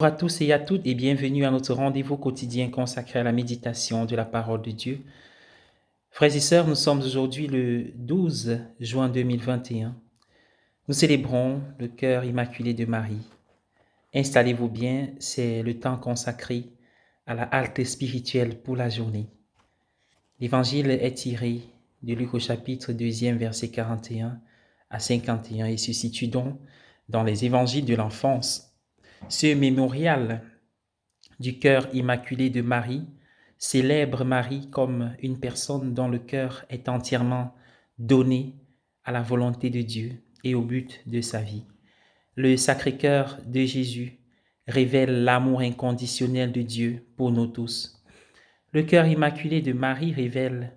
Bonjour à tous et à toutes et bienvenue à notre rendez-vous quotidien consacré à la méditation de la parole de Dieu. Frères et sœurs, nous sommes aujourd'hui le 12 juin 2021. Nous célébrons le cœur immaculé de Marie. Installez-vous bien, c'est le temps consacré à la halte spirituelle pour la journée. L'évangile est tiré de Luc au chapitre 2, verset 41 à 51 et se situe donc dans les évangiles de l'enfance. Ce mémorial du cœur immaculé de Marie célèbre Marie comme une personne dont le cœur est entièrement donné à la volonté de Dieu et au but de sa vie. Le Sacré-Cœur de Jésus révèle l'amour inconditionnel de Dieu pour nous tous. Le cœur immaculé de Marie révèle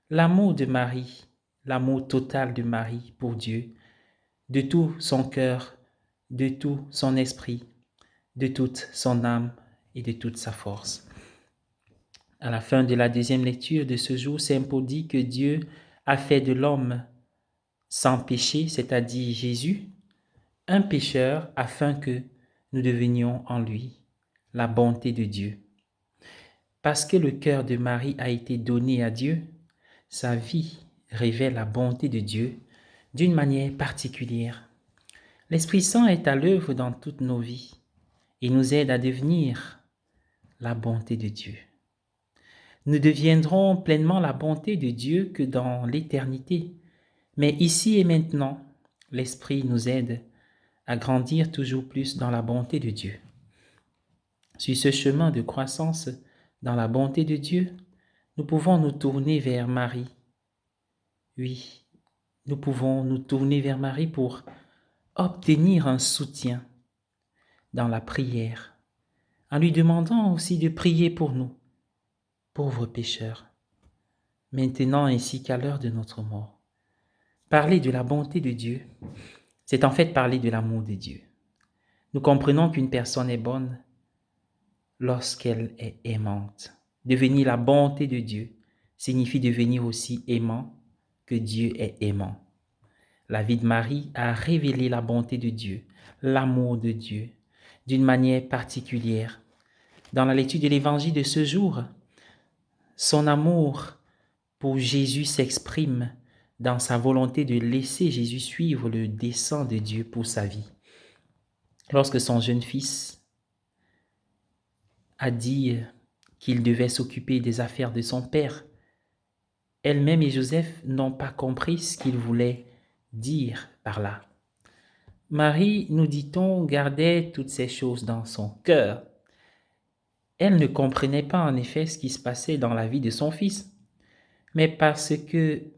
l'amour de Marie, l'amour total de Marie pour Dieu, de tout son cœur, de tout son esprit, de toute son âme et de toute sa force. À la fin de la deuxième lecture de ce jour, saint Paul dit que Dieu a fait de l'homme sans péché, c'est-à-dire Jésus, un pécheur afin que nous devenions en lui la bonté de Dieu. Parce que le cœur de Marie a été donné à Dieu, sa vie révèle la bonté de Dieu d'une manière particulière. L'Esprit Saint est à l'œuvre dans toutes nos vies et nous aide à devenir la bonté de Dieu. Nous deviendrons pleinement la bonté de Dieu que dans l'éternité. Mais ici et maintenant, l'Esprit nous aide à grandir toujours plus dans la bonté de Dieu. Sur ce chemin de croissance dans la bonté de Dieu, nous pouvons nous tourner vers Marie. Oui, nous pouvons nous tourner vers Marie pour obtenir un soutien dans la prière, en lui demandant aussi de prier pour nous, pauvres pécheurs, maintenant ainsi qu'à l'heure de notre mort. Parler de la bonté de Dieu, c'est en fait parler de l'amour de Dieu. Nous comprenons qu'une personne est bonne lorsqu'elle est aimante. Devenir la bonté de Dieu signifie devenir aussi aimant que Dieu est aimant. La vie de Marie a révélé la bonté de Dieu, l'amour de Dieu, d'une manière particulière. Dans la lecture de l'évangile de ce jour, son amour pour Jésus s'exprime dans sa volonté de laisser Jésus suivre le dessein de Dieu pour sa vie. Lorsque son jeune fils a dit qu'il devait s'occuper des affaires de son père, elle-même et Joseph n'ont pas compris ce qu'il voulait dire par là. Marie, nous dit-on, gardait toutes ces choses dans son cœur. Elle ne comprenait pas en effet ce qui se passait dans la vie de son fils, mais parce qu'elle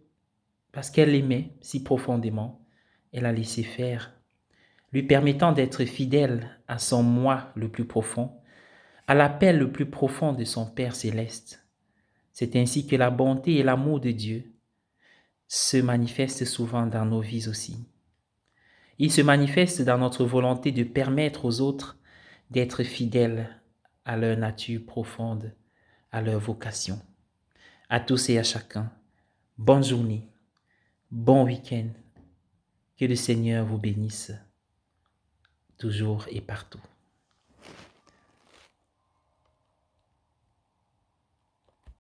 l'aimait si profondément, elle a laissé faire, lui permettant d'être fidèle à son moi le plus profond, à l'appel le plus profond de son Père céleste. C'est ainsi que la bonté et l'amour de Dieu se manifestent souvent dans nos vies aussi. Ils se manifestent dans notre volonté de permettre aux autres d'être fidèles à leur nature profonde, à leur vocation. À tous et à chacun, bonne journée, bon week-end. Que le Seigneur vous bénisse toujours et partout.